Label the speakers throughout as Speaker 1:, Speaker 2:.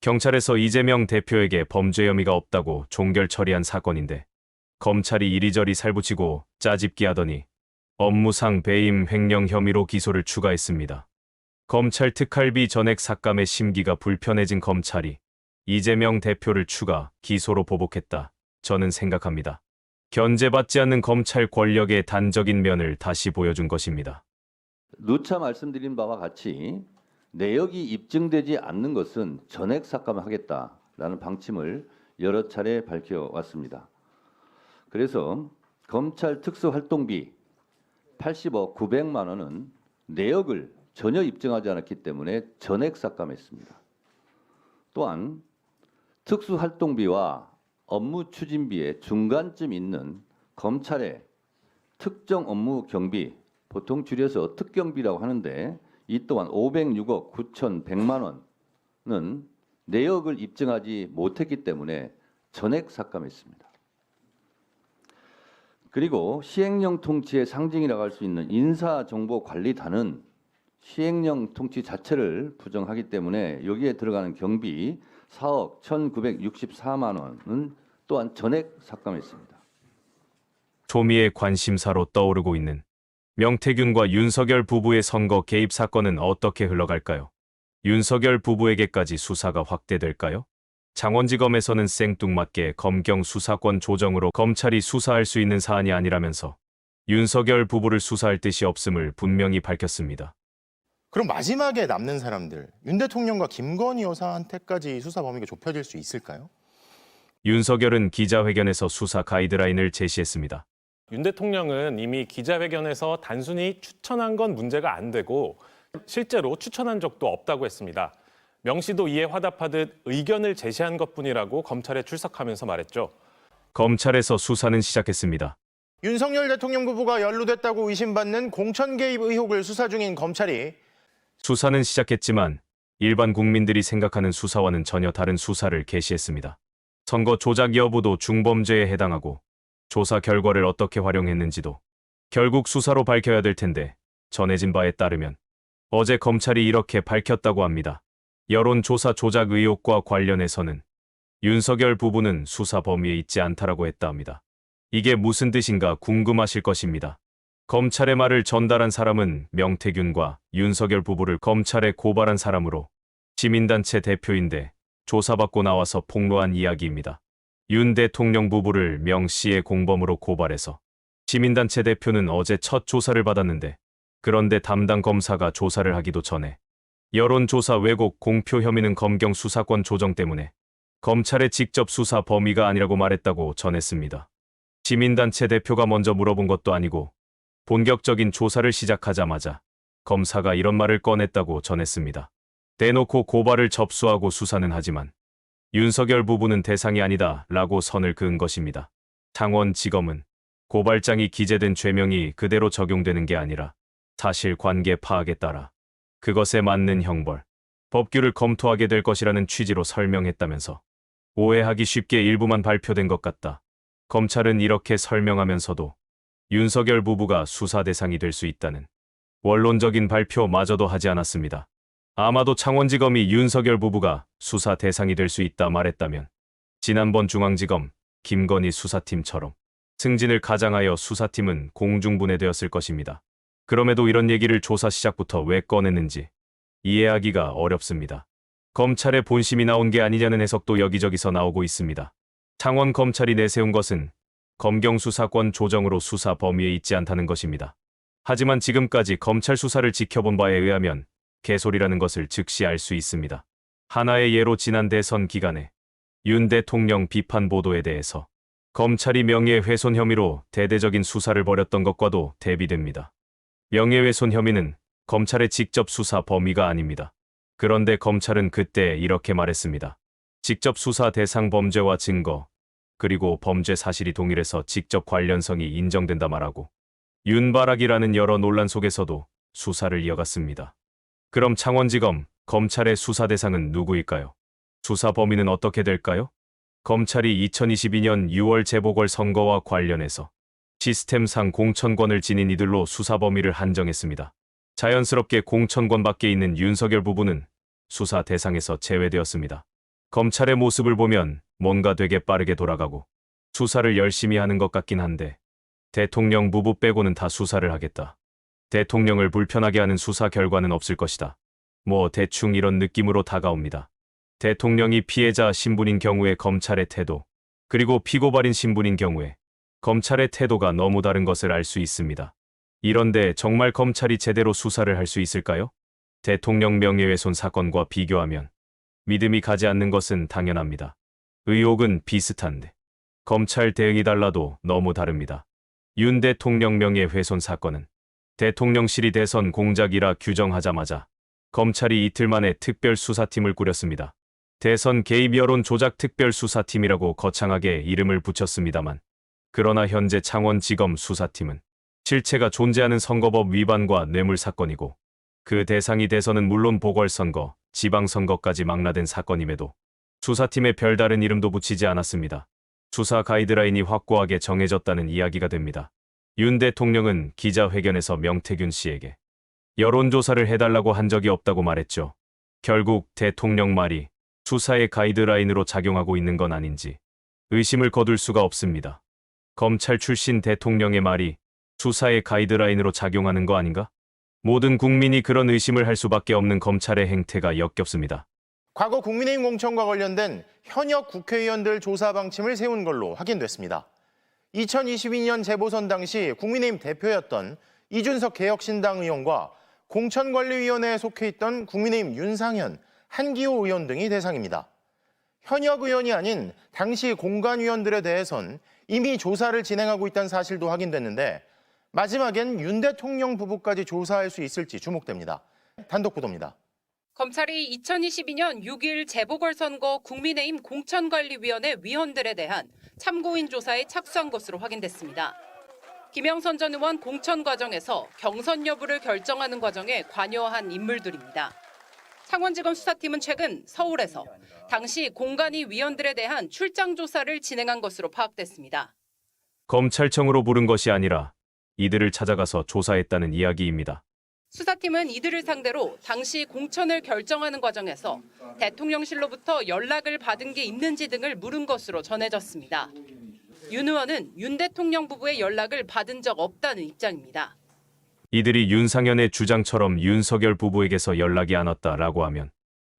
Speaker 1: 경찰에서 이재명 대표에게 범죄 혐의가 없다고 종결 처리한 사건인데 검찰이 이리저리 살붙이고 짜집기 하더니 업무상 배임 횡령 혐의로 기소를 추가했습니다. 검찰 특활비 전액 삭감의 심기가 불편해진 검찰이 이재명 대표를 추가 기소로 보복했다. 저는 생각합니다. 견제받지 않는 검찰 권력의 단적인 면을 다시 보여준 것입니다.
Speaker 2: 누차 말씀드린 바와 같이 내역이 입증되지 않는 것은 전액 삭감을 하겠다라는 방침을 여러 차례 밝혀왔습니다. 그래서 검찰 특수활동비 80억 900만 원은 내역을 전혀 입증하지 않았기 때문에 전액 삭감했습니다. 또한 특수활동비와 업무 추진비의 중간쯤 있는 검찰의 특정 업무 경비, 보통 줄여서 특경비라고 하는데 이 또한 506억 9,100만 원은 내역을 입증하지 못했기 때문에 전액 삭감했습니다. 그리고 시행령 통치의 상징이라고 할 수 있는 인사정보관리단은 시행령 통치 자체를 부정하기 때문에 여기에 들어가는 경비 4억 1,964만 원은 또한 전액 삭감했습니다.
Speaker 1: 초미의 관심사로 떠오르고 있는 명태균과 윤석열 부부의 선거 개입 사건은 어떻게 흘러갈까요? 윤석열 부부에게까지 수사가 확대될까요? 창원지검에서는 생뚱맞게 검경 수사권 조정으로 검찰이 수사할 수 있는 사안이 아니라면서 윤석열 부부를 수사할 뜻이 없음을 분명히 밝혔습니다.
Speaker 3: 그럼 마지막에 남는 사람들, 윤 대통령과 김건희 여사한테까지 수사 범위가 좁혀질 수 있을까요?
Speaker 1: 윤석열은 기자회견에서 수사 가이드라인을 제시했습니다.
Speaker 4: 윤 대통령은 이미 기자회견에서 단순히 추천한 건 문제가 안 되고 실제로 추천한 적도 없다고 했습니다. 명 씨도 이에 화답하듯 의견을 제시한 것뿐이라고 검찰에 출석하면서 말했죠.
Speaker 1: 검찰에서 수사는 시작했습니다.
Speaker 3: 윤석열 대통령 부부가 연루됐다고 의심받는 공천 개입 의혹을 수사 중인 검찰이
Speaker 1: 수사는 시작했지만 일반 국민들이 생각하는 수사와는 전혀 다른 수사를 개시했습니다. 선거 조작 여부도 중범죄에 해당하고 조사 결과를 어떻게 활용했는지도 결국 수사로 밝혀야 될 텐데 전해진 바에 따르면 어제 검찰이 이렇게 밝혔다고 합니다. 여론조사 조작 의혹과 관련해서는 윤석열 부부는 수사 범위에 있지 않다라고 했다 합니다. 이게 무슨 뜻인가 궁금하실 것입니다. 검찰의 말을 전달한 사람은 명태균과 윤석열 부부를 검찰에 고발한 사람으로 시민단체 대표인데 조사받고 나와서 폭로한 이야기입니다. 윤 대통령 부부를 명 씨의 공범으로 고발해서 시민단체 대표는 어제 첫 조사를 받았는데 그런데 담당 검사가 조사를 하기도 전에 여론조사 왜곡 공표 혐의는 검경 수사권 조정 때문에 검찰의 직접 수사 범위가 아니라고 말했다고 전했습니다. 시민단체 대표가 먼저 물어본 것도 아니고 본격적인 조사를 시작하자마자 검사가 이런 말을 꺼냈다고 전했습니다. 대놓고 고발을 접수하고 수사는 하지만 윤석열 부부는 대상이 아니다 라고 선을 그은 것입니다. 창원지검은 고발장이 기재된 죄명이 그대로 적용되는 게 아니라 사실관계 파악에 따라 그것에 맞는 형벌, 법규를 검토하게 될 것이라는 취지로 설명했다면서 오해하기 쉽게 일부만 발표된 것 같다. 검찰은 이렇게 설명하면서도 윤석열 부부가 수사 대상이 될 수 있다는 원론적인 발표마저도 하지 않았습니다. 아마도 창원지검이 윤석열 부부가 수사 대상이 될 수 있다 말했다면 지난번 중앙지검 김건희 수사팀처럼 승진을 가장하여 수사팀은 공중분해되었을 것입니다. 그럼에도 이런 얘기를 조사 시작부터 왜 꺼냈는지 이해하기가 어렵습니다. 검찰의 본심이 나온 게 아니냐는 해석도 여기저기서 나오고 있습니다. 창원검찰이 내세운 것은 검경 수사권 조정으로 수사 범위에 있지 않다는 것입니다. 하지만 지금까지 검찰 수사를 지켜본 바에 의하면 개소리라는 것을 즉시 알 수 있습니다. 하나의 예로 지난 대선 기간에 윤 대통령 비판 보도에 대해서 검찰이 명예훼손 혐의로 대대적인 수사를 벌였던 것과도 대비됩니다. 명예훼손 혐의는 검찰의 직접 수사 범위가 아닙니다. 그런데 검찰은 그때 이렇게 말했습니다. 직접 수사 대상 범죄와 증거, 그리고 범죄 사실이 동일해서 직접 관련성이 인정된다 말하고 윤바락이라는 여러 논란 속에서도 수사를 이어갔습니다. 그럼 창원지검, 검찰의 수사 대상은 누구일까요? 수사 범위는 어떻게 될까요? 검찰이 2022년 6월 재보궐선거와 관련해서 시스템상 공천권을 지닌 이들로 수사 범위를 한정했습니다. 자연스럽게 공천권 밖에 있는 윤석열 부부는 수사 대상에서 제외되었습니다. 검찰의 모습을 보면 뭔가 되게 빠르게 돌아가고 수사를 열심히 하는 것 같긴 한데 대통령 부부 빼고는 다 수사를 하겠다. 대통령을 불편하게 하는 수사 결과는 없을 것이다. 뭐 대충 이런 느낌으로 다가옵니다. 대통령이 피해자 신분인 경우에 검찰의 태도, 그리고 피고발인 신분인 경우에 검찰의 태도가 너무 다른 것을 알 수 있습니다. 이런데 정말 검찰이 제대로 수사를 할 수 있을까요? 대통령 명예훼손 사건과 비교하면 믿음이 가지 않는 것은 당연합니다. 의혹은 비슷한데 검찰 대응이 달라도 너무 다릅니다. 윤 대통령 명예훼손 사건은 대통령실이 대선 공작이라 규정하자마자 검찰이 이틀 만에 특별수사팀을 꾸렸습니다. 대선 개입 여론 조작 특별수사팀이라고 거창하게 이름을 붙였습니다만 그러나 현재 창원지검 수사팀은 실체가 존재하는 선거법 위반과 뇌물 사건이고 그 대상이 대선은 물론 보궐선거, 지방선거까지 망라된 사건임에도 수사팀에 별다른 이름도 붙이지 않았습니다. 수사 가이드라인이 확고하게 정해졌다는 이야기가 됩니다. 윤 대통령은 기자회견에서 명태균 씨에게 여론조사를 해달라고 한 적이 없다고 말했죠. 결국 대통령 말이 수사의 가이드라인으로 작용하고 있는 건 아닌지 의심을 거둘 수가 없습니다. 검찰 출신 대통령의 말이 수사의 가이드라인으로 작용하는 거 아닌가? 모든 국민이 그런 의심을 할 수밖에 없는 검찰의 행태가 역겹습니다.
Speaker 3: 과거 국민의힘 공천과 관련된 현역 국회의원들 조사 방침을 세운 걸로 확인됐습니다. 2022년 재보선 당시 국민의힘 대표였던 이준석 개혁신당 의원과 공천관리위원회에 속해 있던 국민의힘 윤상현, 한기호 의원 등이 대상입니다. 현역 의원이 아닌 당시 공관위원들에 대해선 이미 조사를 진행하고 있다는 사실도 확인됐는데 마지막엔 윤 대통령 부부까지 조사할 수 있을지 주목됩니다. 단독 보도입니다.
Speaker 5: 검찰이 2022년 6일 재보궐선거 국민의힘 공천관리위원회 위원들에 대한 참고인 조사에 착수한 것으로 확인됐습니다. 김영선 전 의원 공천 과정에서 경선 여부를 결정하는 과정에 관여한 인물들입니다. 창원지검 수사팀은 최근 서울에서 당시 공관위 위원들에 대한 출장 조사를 진행한 것으로 파악됐습니다.
Speaker 1: 검찰청으로 부른 것이 아니라 이들을 찾아가서 조사했다는 이야기입니다.
Speaker 5: 수사팀은 이들을 상대로 당시 공천을 결정하는 과정에서 대통령실로부터 연락을 받은 게 있는지 등을 물은 것으로 전해졌습니다. 윤 의원은 윤 대통령 부부의 연락을 받은 적 없다는 입장입니다.
Speaker 1: 이들이 윤상현의 주장처럼 윤석열 부부에게서 연락이 안 왔다라고 하면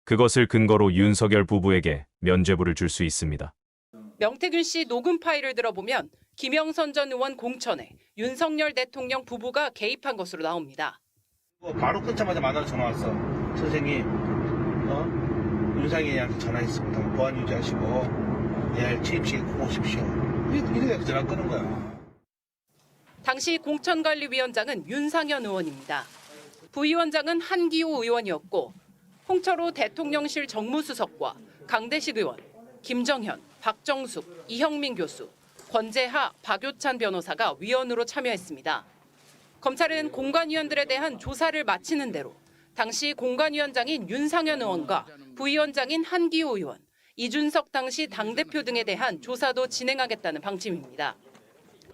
Speaker 1: 그것을 근거로 윤석열 부부에게 면죄부를 줄 수 있습니다.
Speaker 5: 명태균 씨 녹음 파일을 들어보면 김영선 전 의원 공천에 윤석열 대통령 부부가 개입한 것으로 나옵니다.
Speaker 6: 바로 끊자마자 만나서 전화 왔어. 선생님, 윤상현이한테 전화했습니다. 보안 유지하시고 내일 취임식에 꼭 오십시오. 이렇게 전화 끊은 거야.
Speaker 5: 당시 공천관리위원장은 윤상현 의원입니다. 부위원장은 한기호 의원이었고 홍철호 대통령실 정무수석과 강대식 의원, 김정현, 박정숙, 이형민 교수, 권재하, 박효찬 변호사가 위원으로 참여했습니다. 검찰은 공관위원들에 대한 조사를 마치는 대로 당시 공관위원장인 윤상현 의원과 부위원장인 한기호 의원, 이준석 당시 당대표 등에 대한 조사도 진행하겠다는 방침입니다.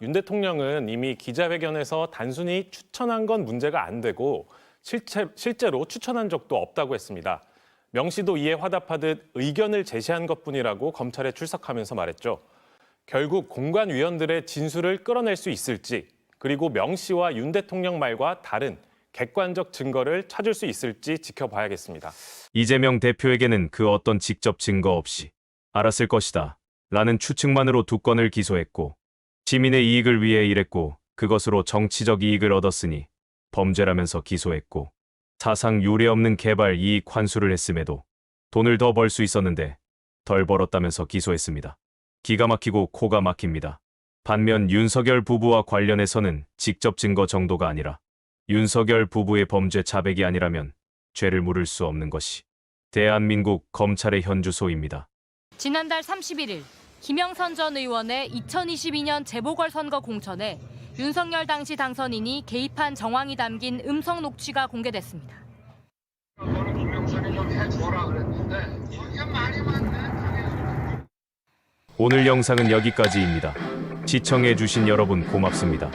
Speaker 4: 윤 대통령은 이미 기자회견에서 단순히 추천한 건 문제가 안 되고 실제로 추천한 적도 없다고 했습니다. 명 씨도 이에 화답하듯 의견을 제시한 것뿐이라고 검찰에 출석하면서 말했죠. 결국 공관위원들의 진술을 끌어낼 수 있을지 그리고 명 씨와 윤 대통령 말과 다른 객관적 증거를 찾을 수 있을지 지켜봐야겠습니다.
Speaker 1: 이재명 대표에게는 그 어떤 직접 증거 없이 알았을 것이다 라는 추측만으로 2건을 기소했고 시민의 이익을 위해 일했고 그것으로 정치적 이익을 얻었으니 범죄라면서 기소했고 사상 유례없는 개발 이익 환수를 했음에도 돈을 더 벌 수 있었는데 덜 벌었다면서 기소했습니다. 기가 막히고 코가 막힙니다. 반면 윤석열 부부와 관련해서는 직접 증거 정도가 아니라 윤석열 부부의 범죄 자백이 아니라면 죄를 물을 수 없는 것이 대한민국 검찰의 현주소입니다.
Speaker 7: 지난달 31일 김영선 전 의원의 2022년 재보궐선거 공천에 윤석열 당시 당선인이 개입한 정황이 담긴 음성 녹취가 공개됐습니다.
Speaker 8: 너는 김영선이 좀 해줘라 그랬는데 이게 말이 많네.
Speaker 1: 오늘 영상은 여기까지입니다. 시청해주신 여러분 고맙습니다.